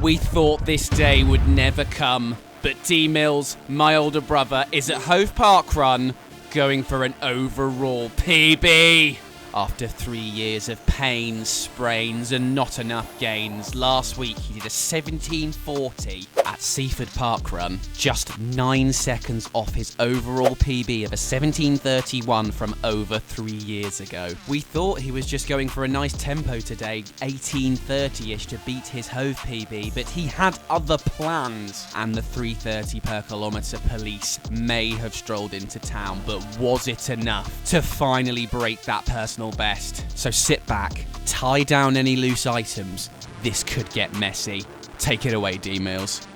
We thought this day would never come, but D Mills, my older brother, is at Hove Parkrun going for an overall PB. After 3 years of pain, sprains, and not enough gains, last week he did a 17:40 at Seaford Parkrun, just 9 seconds off his overall PB of a 17:31 from over 3 years ago. We thought he was just going for a nice tempo today, 18:30-ish, to beat his Hove PB, but he had other plans, and the 3:30 per kilometre police may have strolled into town, but was it enough to finally break that personal best? So sit back, tie down any loose items. This could get messy. Take it away, D Mills.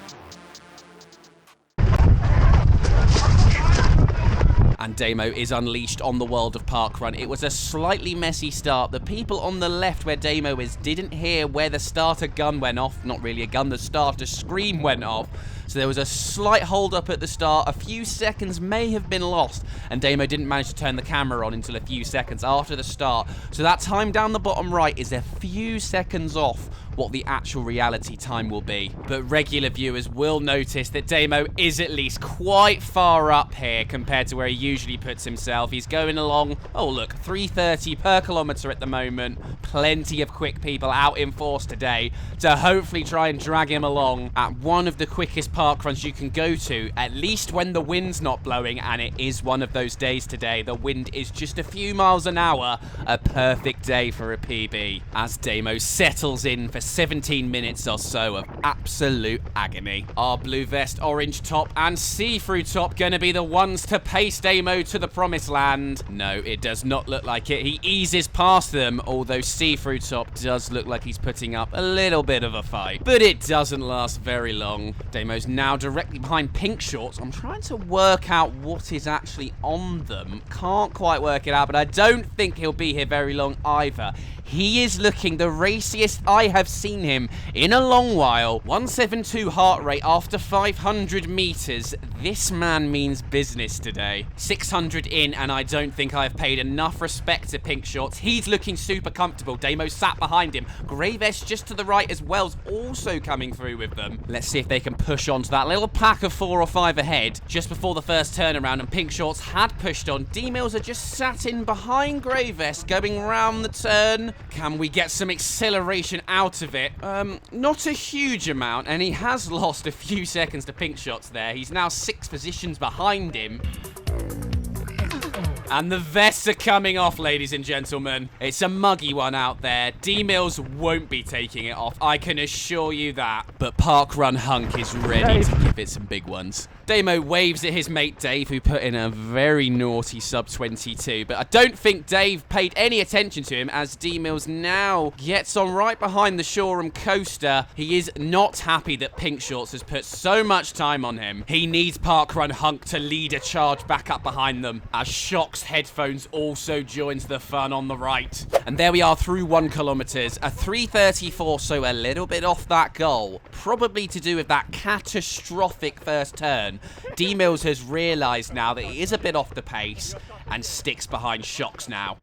And Damo is unleashed on the world of parkrun. It was a slightly messy start. The people on the left where Damo is didn't hear where the starter gun went off. Not really a gun, the starter scream went off. So there was a slight hold up at the start. A few seconds may have been lost, and Damo didn't manage to turn the camera on until a few seconds after the start. So that time down the bottom right is a few seconds off what the actual reality time will be. But regular viewers will notice that Damo is at least quite far up here compared to where he usually puts himself. He's going along, oh look, 3:30 per kilometre at the moment. Plenty of quick people out in force today to hopefully try and drag him along at one of the quickest parkruns you can go to, at least when the wind's not blowing, and it is one of those days today. The wind is just a few miles an hour, a perfect day for a PB, as Damo settles in for 17 minutes or so of absolute agony. Our blue vest, orange top, and see-through top gonna be the ones to pace Damo to the promised land. No, it does not look like it. He eases past them, although see-through top does look like he's putting up a little bit of a fight. But it doesn't last very long. Damo's now directly behind pink shorts. I'm trying to work out what is actually on them. Can't quite work it out, but I don't think he'll be here very long either. He is looking the raciest I have seen him in a long while. 172 heart rate after 500 meters. This man means business today. 600 in, and I don't think I've paid enough respect to pink shorts. He's looking super comfortable. Damo sat behind him. Grey vest just to the right as well is also coming through with them. Let's see if they can push on to that little pack of 4 or 5 ahead just before the first turnaround, and pink shorts had pushed on. D Mills are just sat in behind Grey vest going round the turn. Can we get some acceleration out of it? Not a huge amount, and he has lost a few seconds to pink shots there. He's now 6 positions behind him. And the vests are coming off, ladies and gentlemen. It's a muggy one out there. D Mills won't be taking it off, I can assure you that. But Parkrun Hunk is ready to give it some big ones. Damo waves at his mate Dave, who put in a very naughty sub-22, but I don't think Dave paid any attention to him as D Mills now gets on right behind the Shoreham coaster. He is not happy that Pink Shorts has put so much time on him. He needs Parkrun Hunk to lead a charge back up behind them, as Shock's headphones also joins the fun on the right. And there we are through 1 kilometre, a 3:34, so a little bit off that goal. Probably to do with that catastrophic first turn. D Mills has realised now that he is a bit off the pace and sticks behind Shocks now.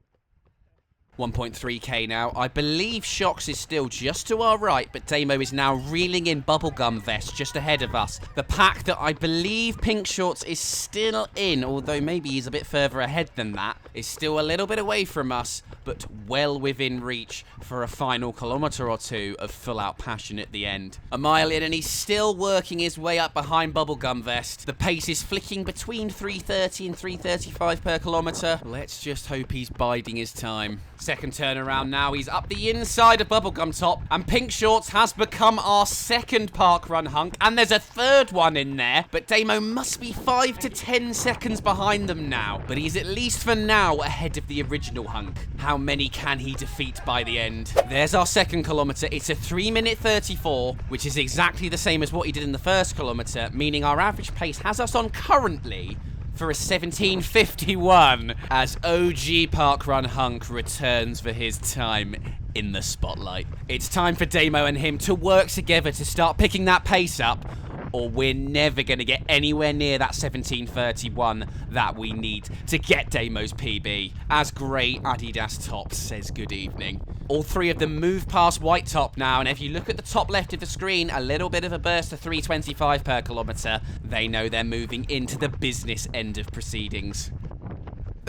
1.3k now. I believe Shocks is still just to our right, but Damo is now reeling in Bubblegum Vest just ahead of us. The pack that I believe Pink Shorts is still in, although maybe he's a bit further ahead than that, is still a little bit away from us, but well within reach for a final kilometre or 2 of full-out passion at the end. A mile in, and he's still working his way up behind Bubblegum Vest. The pace is flicking between 3:30 and 3:35 per kilometre. Let's just hope he's biding his time. Second turnaround now, he's up the inside of Bubblegum Top, and Pink Shorts has become our second Parkrun Hunk, and there's a third one in there, but Damo must be 5 to 10 seconds behind them now, but he's at least for now ahead of the original Hunk. How many can he defeat by the end? There's our second kilometre. It's a 3:34, which is exactly the same as what he did in the first kilometre, meaning our average pace has us on currently for a 17:51 as OG Parkrun Hunk returns for his time in the spotlight. It's time for Damo and him to work together to start picking that pace up. or we're never going to get anywhere near that 17:31 that we need to get Damo's PB. As Grey Adidas Top says good evening. All three of them move past White Top now, and if you look at the top left of the screen, a little bit of a burst to 325 per kilometre. They know they're moving into the business end of proceedings.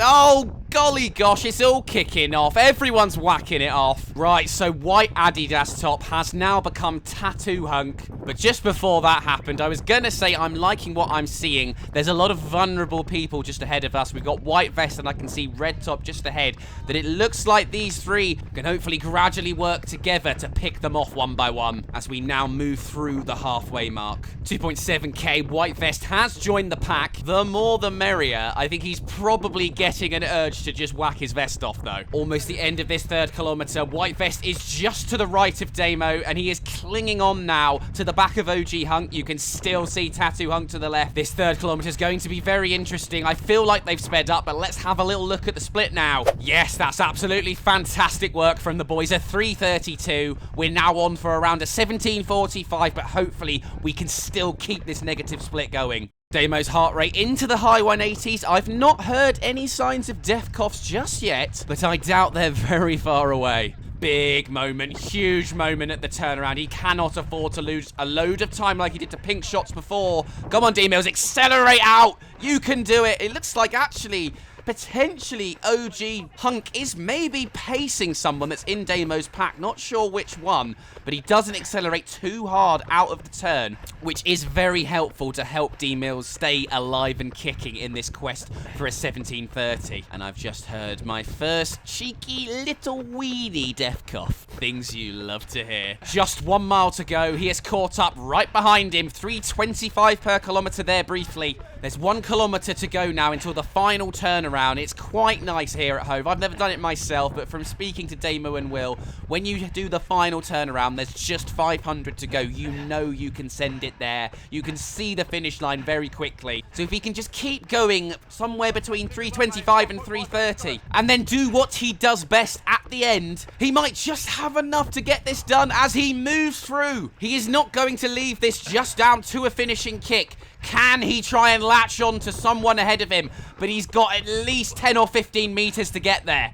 Oh, golly gosh, it's all kicking off. Everyone's whacking it off. Right, so White Adidas Top has now become Tattoo Hunk. But just before that happened, I was going to say I'm liking what I'm seeing. There's a lot of vulnerable people just ahead of us. We've got White Vest and I can see Red Top just ahead. That it looks like these three can hopefully gradually work together to pick them off one by one as we now move through the halfway mark. 2.7k, White Vest has joined the pack. The more the merrier. I think he's probably getting an urge to just whack his vest off though. Almost the end of this third kilometre. White Vest is just to the right of Damo and he is clinging on now to the back of OG Hunk. You can still see Tattoo Hunk to the left. This third kilometre is going to be very interesting. I feel like they've sped up, but let's have a little look at the split now. Yes, that's absolutely fantastic work from the boys. A 3:32. We're now on for around a 17:45, but hopefully we can still keep this negative split going. Damo's heart rate into the high 180s. I've not heard any signs of death coughs just yet, but I doubt they're very far away. Big moment, huge moment at the turnaround. He cannot afford to lose a load of time like he did to pink shots before. Come on, D-Mills, accelerate out. You can do it. It looks like actually, potentially, OG Hunk is maybe pacing someone that's in Damo's pack. Not sure which one, but he doesn't accelerate too hard out of the turn, which is very helpful to help D-Mills stay alive and kicking in this quest for a 17:30. And I've just heard my first cheeky little weedy death cough. Things you love to hear. Just 1 mile to go. He is caught up right behind him. 3:25 per kilometre there briefly. There's 1 kilometre to go now until the final turnaround. It's quite nice here at Hove. I've never done it myself, but from speaking to Damo and Will, when you do the final turnaround, there's just 500 to go. You know you can send it there. You can see the finish line very quickly. So if he can just keep going somewhere between 3:25 and 3:30, and then do what he does best at the end, he might just have enough to get this done as he moves through. He is not going to leave this just down to a finishing kick. Can he try and latch on to someone ahead of him? But he's got at least 10 or 15 meters to get there.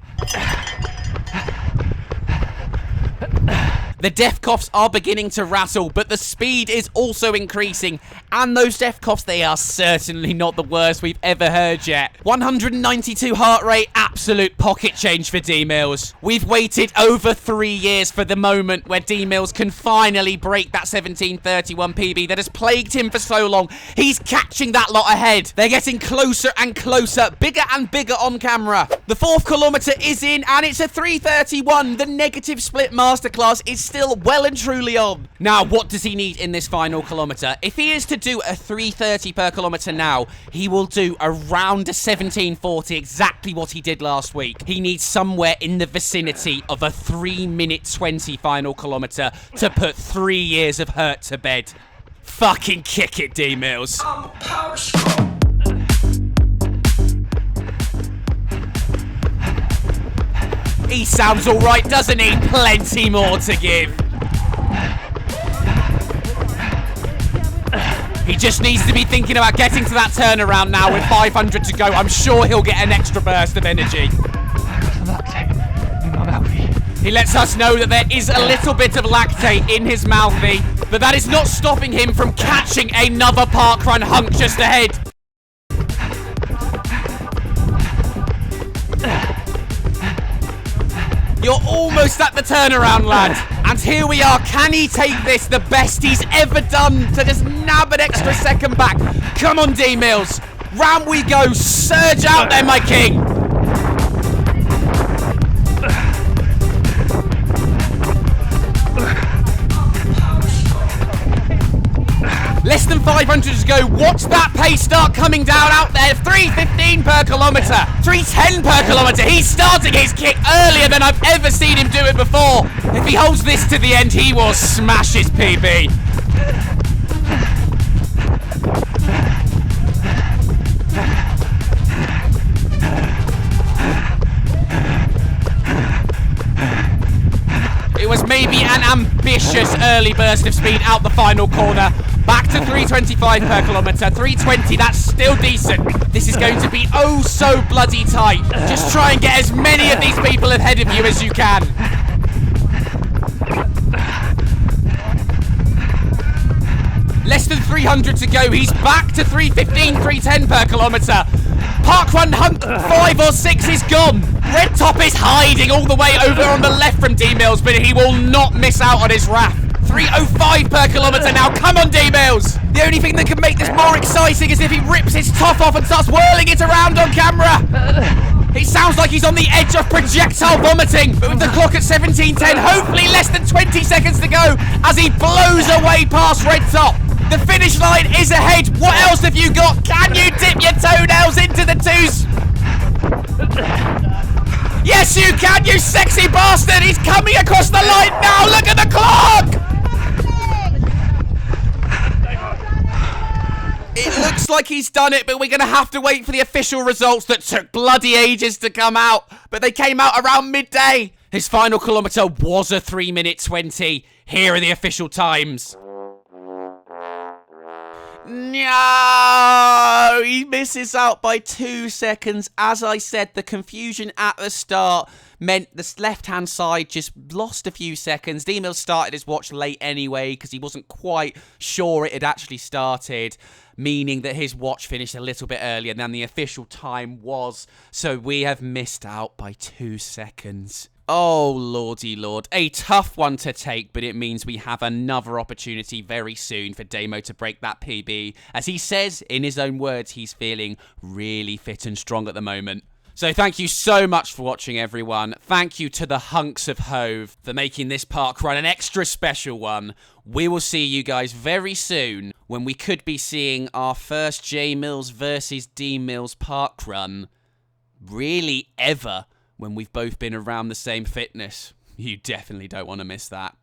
The death coughs are beginning to rattle, but the speed is also increasing. And those death coughs, they are certainly not the worst we've ever heard yet. 192 heart rate, absolute pocket change for D-Mills. We've waited over 3 years for the moment where D-Mills can finally break that 17:31 PB that has plagued him for so long. He's catching that lot ahead. They're getting closer and closer, bigger and bigger on camera. The 4th kilometre is in, and it's a 3:31. The negative split masterclass is still well and truly on. Now, what does he need in this final kilometre? If he is to do a 3:30 per kilometre now, he will do around a 17:40, exactly what he did last week. He needs somewhere in the vicinity of a 3:20 final kilometre to put 3 years of hurt to bed. Fucking kick it, D-Mills. He sounds all right, doesn't he? Plenty more to give. He just needs to be thinking about getting to that turnaround now with 500 to go. I'm sure he'll get an extra burst of energy. He lets us know that there is a little bit of lactate in his mouthy, but that is not stopping him from catching another parkrun hunk just ahead. You're almost at the turnaround, lad. And here we are. Can he take this? The best he's ever done to just nab an extra second back. Come on, D-Mills. Round we go. Surge out there, my king. Less than 500 to go. Watch that pace start coming down out there. 3:15 per kilometre. 3:10 per kilometre. He's starting his kick earlier than I've ever seen him do it before. If he holds this to the end, he will smash his PB. It was maybe an ambitious early burst of speed out the final corner. Back to 325 per kilometre. 320, that's still decent. This is going to be oh so bloody tight. Just try and get as many of these people ahead of you as you can. Less than 300 to go. He's back to 315, 310 per kilometre. Parkrun hunk 5 or 6 is gone. Red Top is hiding all the way over on the left from D-Mills, but he will not miss out on his RAF. 305 per kilometre now. Come on, D-Mills. The only thing that can make this more exciting is if he rips his top off and starts whirling it around on camera. It sounds like he's on the edge of projectile vomiting, but with the clock at 17:10, hopefully less than 20 seconds to go as he blows away past Red Top. The finish line is ahead. What else have you got? Can you dip your toenails into the twos? Yes, you can, you sexy bastard. He's coming across the line now. Look at the clock. It looks like he's done it, but we're going to have to wait for the official results that took bloody ages to come out. But they came out around midday. His final kilometre was a 3:20. Here are the official times. No, he misses out by 2 seconds. As I said, the confusion at the start meant the left-hand side just lost a few seconds. D-Mills started his watch late anyway because he wasn't quite sure it had actually started, meaning that his watch finished a little bit earlier than the official time was. So we have missed out by 2 seconds. Oh, lordy lord. A tough one to take, but it means we have another opportunity very soon for Damo to break that PB. As he says, in his own words, he's feeling really fit and strong at the moment. So thank you so much for watching, everyone. Thank you to the hunks of Hove for making this parkrun an extra special one. We will see you guys very soon when we could be seeing our first J Mills versus D Mills parkrun. Really ever. When we've both been around the same fitness. You definitely don't want to miss that.